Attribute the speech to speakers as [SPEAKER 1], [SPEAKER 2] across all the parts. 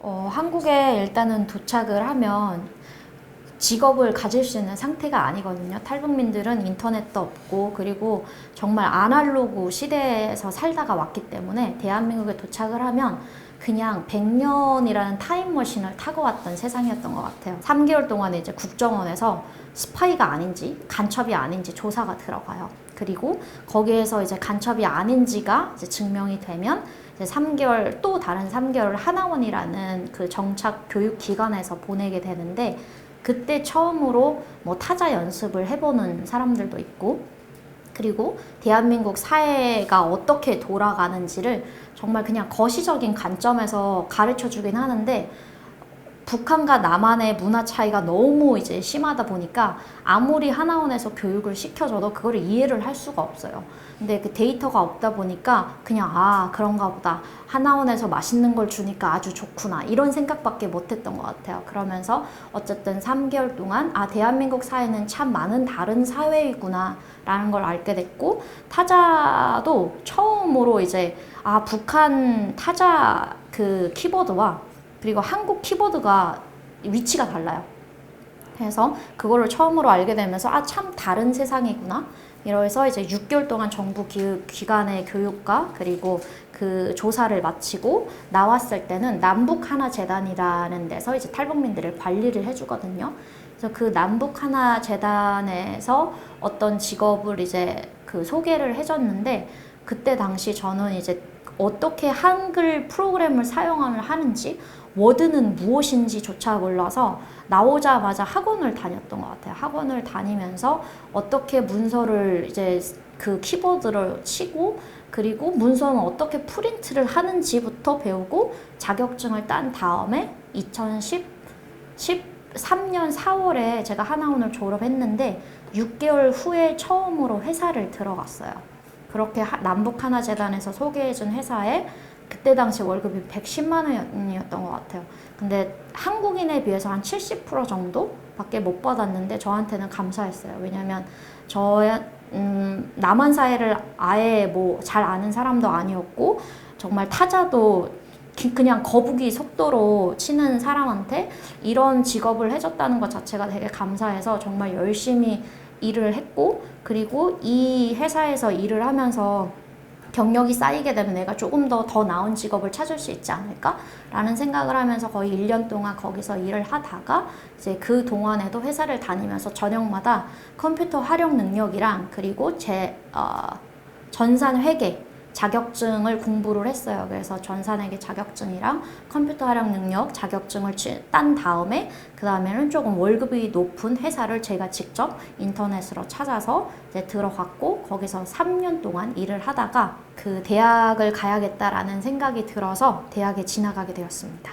[SPEAKER 1] 한국에 일단은 도착을 하면 직업을 가질 수 있는 상태가 아니거든요. 탈북민들은 인터넷도 없고 그리고 정말 아날로그 시대에서 살다가 왔기 때문에 대한민국에 도착을 하면 그냥 100년이라는 타임머신을 타고 왔던 세상이었던 것 같아요. 3개월 동안에 이제 국정원에서 스파이가 아닌지 간첩이 아닌지 조사가 들어가요. 그리고 거기에서 이제 간첩이 아닌지가 이제 증명이 되면 이제 3개월 또 다른 3개월을 하나원이라는 그 정착 교육 기관에서 보내게 되는데 그때 처음으로 뭐 타자 연습을 해보는 사람들도 있고 그리고 대한민국 사회가 어떻게 돌아가는지를 정말 그냥 거시적인 관점에서 가르쳐 주긴 하는데 북한과 남한의 문화 차이가 너무 이제 심하다 보니까 아무리 하나원에서 교육을 시켜줘도 그거를 이해를 할 수가 없어요. 근데 그 데이터가 없다 보니까 그냥 그런가 보다. 하나원에서 맛있는 걸 주니까 아주 좋구나. 이런 생각밖에 못 했던 것 같아요. 그러면서 어쨌든 3개월 동안 대한민국 사회는 참 많은 다른 사회이구나 라는 걸 알게 됐고 타자도 처음으로 이제 북한 타자 그 키보드와 그리고 한국 키보드가 위치가 달라요. 그래서 그거를 처음으로 알게 되면서 참 다른 세상이구나. 이래서 이제 6개월 동안 정부 기관의 교육과 그리고 그 조사를 마치고 나왔을 때는 남북하나재단이라는 데서 이제 탈북민들을 관리를 해주거든요. 그래서 그 남북하나재단에서 어떤 직업을 이제 그 소개를 해줬는데 그때 당시 저는 이제 어떻게 한글 프로그램을 사용을 하는지 워드는 무엇인지조차 몰라서 나오자마자 학원을 다녔던 것 같아요. 학원을 다니면서 어떻게 문서를 이제 그 키보드를 치고 그리고 문서는 어떻게 프린트를 하는지부터 배우고 자격증을 딴 다음에 2013년 4월에 제가 하나원을 졸업했는데 6개월 후에 처음으로 회사를 들어갔어요. 그렇게 남북하나재단에서 소개해준 회사에 그때 당시 월급이 110만 원이었던 것 같아요. 근데 한국인에 비해서 한 70% 정도밖에 못 받았는데 저한테는 감사했어요. 왜냐면 남한 사회를 아예 뭐 잘 아는 사람도 아니었고 정말 타자도 그냥 거북이 속도로 치는 사람한테 이런 직업을 해줬다는 것 자체가 되게 감사해서 정말 열심히 일을 했고 그리고 이 회사에서 일을 하면서 경력이 쌓이게 되면 내가 조금 더 나은 직업을 찾을 수 있지 않을까? 라는 생각을 하면서 거의 1년 동안 거기서 일을 하다가 이제 그 동안에도 회사를 다니면서 저녁마다 컴퓨터 활용 능력이랑 그리고 제 전산 회계 자격증을 공부를 했어요. 그래서 전산회계 자격증이랑 컴퓨터 활용 능력 자격증을 딴 다음에 그 다음에는 조금 월급이 높은 회사를 제가 직접 인터넷으로 찾아서 이제 들어갔고 거기서 3년 동안 일을 하다가 그 대학을 가야겠다라는 생각이 들어서 대학에 진학하게 되었습니다.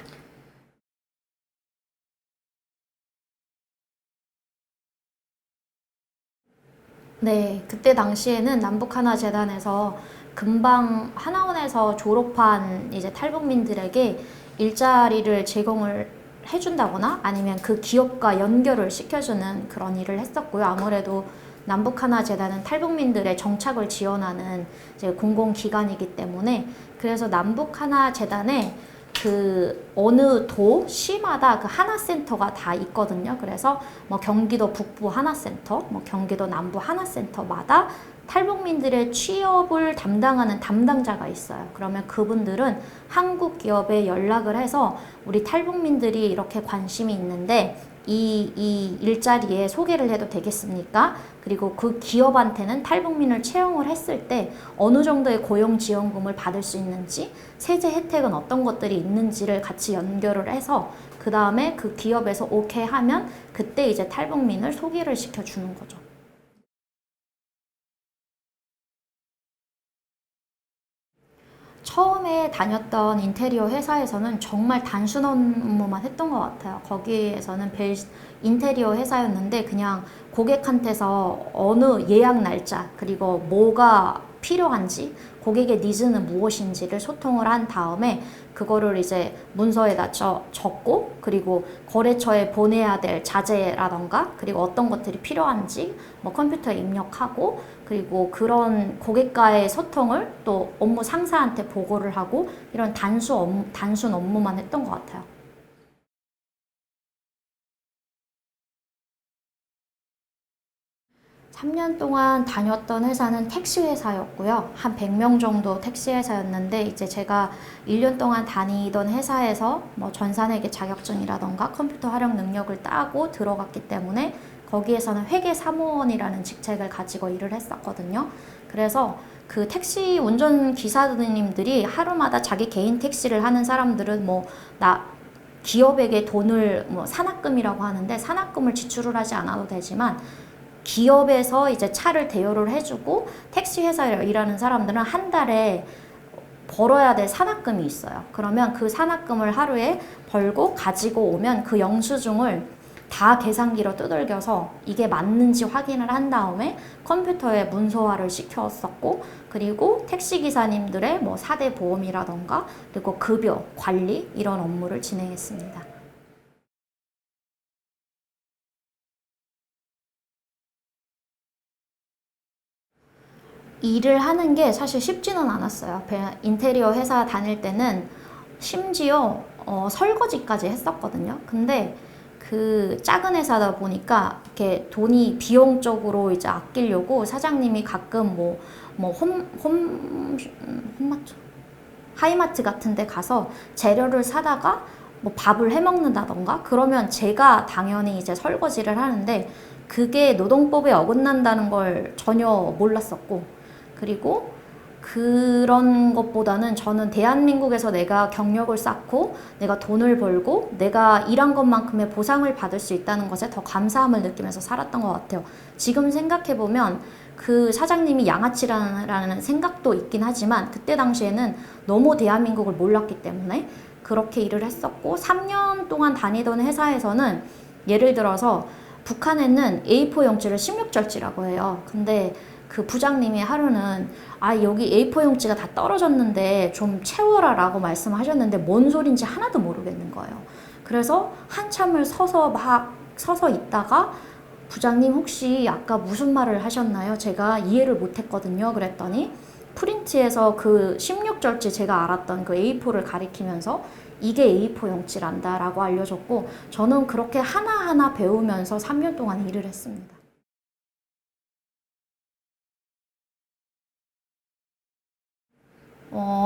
[SPEAKER 1] 네, 그때 당시에는 남북하나재단에서 금방 하나원에서 졸업한 이제 탈북민들에게 일자리를 제공을 해준다거나 아니면 그 기업과 연결을 시켜주는 그런 일을 했었고요. 아무래도 남북하나재단은 탈북민들의 정착을 지원하는 이제 공공기관이기 때문에 그래서 남북하나재단에 그 어느 도, 시마다 그 하나센터가 다 있거든요. 그래서 뭐 경기도 북부 하나센터, 뭐 경기도 남부 하나센터마다 탈북민들의 취업을 담당하는 담당자가 있어요. 그러면 그분들은 한국 기업에 연락을 해서 우리 탈북민들이 이렇게 관심이 있는데 이 일자리에 소개를 해도 되겠습니까? 그리고 그 기업한테는 탈북민을 채용을 했을 때 어느 정도의 고용지원금을 받을 수 있는지 세제 혜택은 어떤 것들이 있는지를 같이 연결을 해서 그 다음에 그 기업에서 오케이 하면 그때 이제 탈북민을 소개를 시켜주는 거죠. 처음에 다녔던 인테리어 회사에서는 정말 단순 업무만 했던 것 같아요. 거기에서는 인테리어 회사였는데 그냥 고객한테서 어느 예약 날짜 그리고 뭐가 필요한지 고객의 니즈는 무엇인지를 소통을 한 다음에 그거를 이제 문서에다 적고 그리고 거래처에 보내야 될 자재라던가 그리고 어떤 것들이 필요한지 뭐 컴퓨터에 입력하고 그리고 그런 고객과의 소통을 또 업무 상사한테 보고를 하고 이런 단순 업무만 했던 것 같아요. 3년 동안 다녔던 회사는 택시 회사였고요. 한 100명 정도 택시 회사였는데 이제 제가 1년 동안 다니던 회사에서 뭐 전산회계 자격증이라던가 컴퓨터 활용 능력을 따고 들어갔기 때문에 거기에서는 회계 사무원이라는 직책을 가지고 일을 했었거든요. 그래서 그 택시 운전 기사님들이 하루마다 자기 개인 택시를 하는 사람들은 기업에게 돈을 산학금이라고 하는데 산학금을 지출을 하지 않아도 되지만 기업에서 이제 차를 대여를 해주고 택시 회사에 일하는 사람들은 한 달에 벌어야 될 산학금이 있어요. 그러면 그 산학금을 하루에 벌고 가지고 오면 그 영수증을 다 계산기로 두들겨서 이게 맞는지 확인을 한 다음에 컴퓨터에 문서화를 시켰었고, 그리고 택시기사님들의 4대 보험이라던가 그리고 급여, 관리 이런 업무를 진행했습니다. 일을 하는 게 사실 쉽지는 않았어요. 인테리어 회사 다닐 때는 심지어 설거지까지 했었거든요. 근데 그 작은 회사다 보니까 이렇게 돈이 비용적으로 이제 아끼려고 사장님이 가끔 홈마트, 하이마트 같은 데 가서 재료를 사다가 밥을 해 먹는다던가 그러면 제가 당연히 이제 설거지를 하는데 그게 노동법에 어긋난다는 걸 전혀 몰랐었고, 그리고 그런 것보다는 저는 대한민국에서 내가 경력을 쌓고 내가 돈을 벌고 내가 일한 것만큼의 보상을 받을 수 있다는 것에 더 감사함을 느끼면서 살았던 것 같아요. 지금 생각해보면 그 사장님이 양아치라는 생각도 있긴 하지만 그때 당시에는 너무 대한민국을 몰랐기 때문에 그렇게 일을 했었고, 3년 동안 다니던 회사에서는 예를 들어서 북한에는 A4 용지를 16절지라고 해요. 근데 그 부장님이 하루는 여기 A4 용지가 다 떨어졌는데 좀 채워라 라고 말씀하셨는데 뭔 소린지 하나도 모르겠는 거예요. 그래서 한참을 서서 있다가 부장님 혹시 아까 무슨 말을 하셨나요? 제가 이해를 못했거든요. 그랬더니 프린트에서 그 16절지 제가 알았던 그 A4를 가리키면서 이게 A4 용지란다 라고 알려줬고, 저는 그렇게 하나하나 배우면서 3년 동안 일을 했습니다.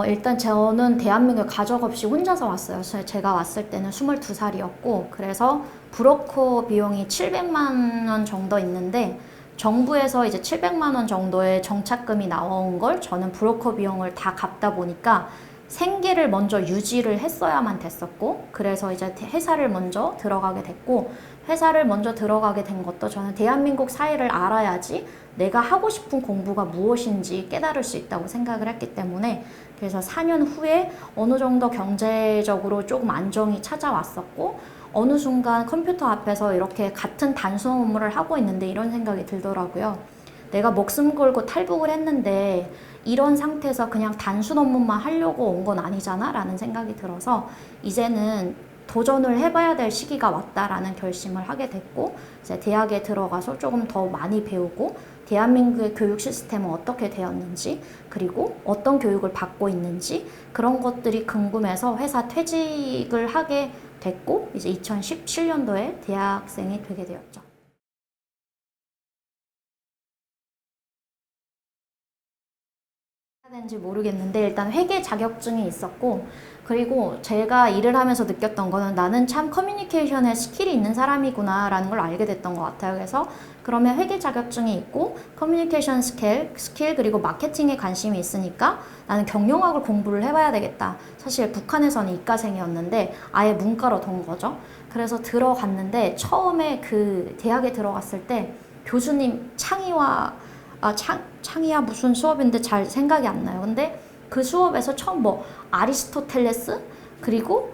[SPEAKER 1] 일단 저는 대한민국에 가족 없이 혼자서 왔어요. 제가 왔을 때는 22살이었고, 그래서 브로커 비용이 700만 원 정도 있는데, 정부에서 이제 700만 원 정도의 정착금이 나온 걸 저는 브로커 비용을 다 갚다 보니까 생계를 먼저 유지를 했어야만 됐었고, 그래서 이제 회사를 먼저 들어가게 됐고, 회사를 먼저 들어가게 된 것도 저는 대한민국 사회를 알아야지 내가 하고 싶은 공부가 무엇인지 깨달을 수 있다고 생각을 했기 때문에, 그래서 4년 후에 어느 정도 경제적으로 조금 안정이 찾아왔었고, 어느 순간 컴퓨터 앞에서 이렇게 같은 단순 업무를 하고 있는데 이런 생각이 들더라고요. 내가 목숨 걸고 탈북을 했는데 이런 상태에서 그냥 단순 업무만 하려고 온 건 아니잖아 라는 생각이 들어서 이제는 도전을 해봐야 될 시기가 왔다라는 결심을 하게 됐고, 이제 대학에 들어가서 조금 더 많이 배우고 대한민국의 교육 시스템은 어떻게 되었는지, 그리고 어떤 교육을 받고 있는지 그런 것들이 궁금해서 회사 퇴직을 하게 됐고, 이제 2017년도에 대학생이 되게 되었죠. 해야 되는지 모르겠는데 일단 회계 자격증이 있었고, 그리고 제가 일을 하면서 느꼈던 거는 나는 참 커뮤니케이션에 스킬이 있는 사람이구나 라는 걸 알게 됐던 것 같아요. 그래서 그러면 회계 자격증이 있고 커뮤니케이션 스킬 그리고 마케팅에 관심이 있으니까 나는 경영학을 공부를 해봐야 되겠다. 사실 북한에서는 이과생이었는데 아예 문과로 돈 거죠. 그래서 들어갔는데 처음에 그 대학에 들어갔을 때 교수님 창의와 무슨 수업인데 잘 생각이 안 나요. 근데 그 수업에서 처음 아리스토텔레스 그리고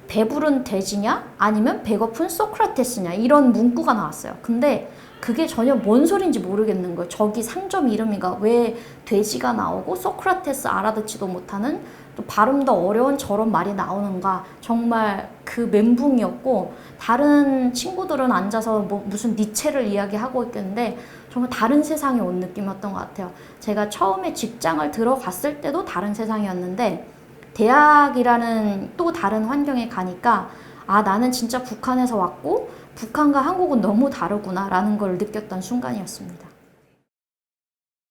[SPEAKER 1] 배부른 돼지냐 아니면 배고픈 소크라테스냐 이런 문구가 나왔어요. 근데 그게 전혀 뭔 소린지 모르겠는 거예요. 저기 상점 이름인가 왜 돼지가 나오고 소크라테스 알아듣지도 못하는 또 발음도 어려운 저런 말이 나오는가, 정말 그 멘붕이었고, 다른 친구들은 앉아서 무슨 니체를 이야기하고 있겠는데 정말 다른 세상에 온 느낌이었던 것 같아요. 제가 처음에 직장을 들어갔을 때도 다른 세상이었는데 대학이라는 또 다른 환경에 가니까 나는 진짜 북한에서 왔고 북한과 한국은 너무 다르구나 라는 걸 느꼈던 순간이었습니다.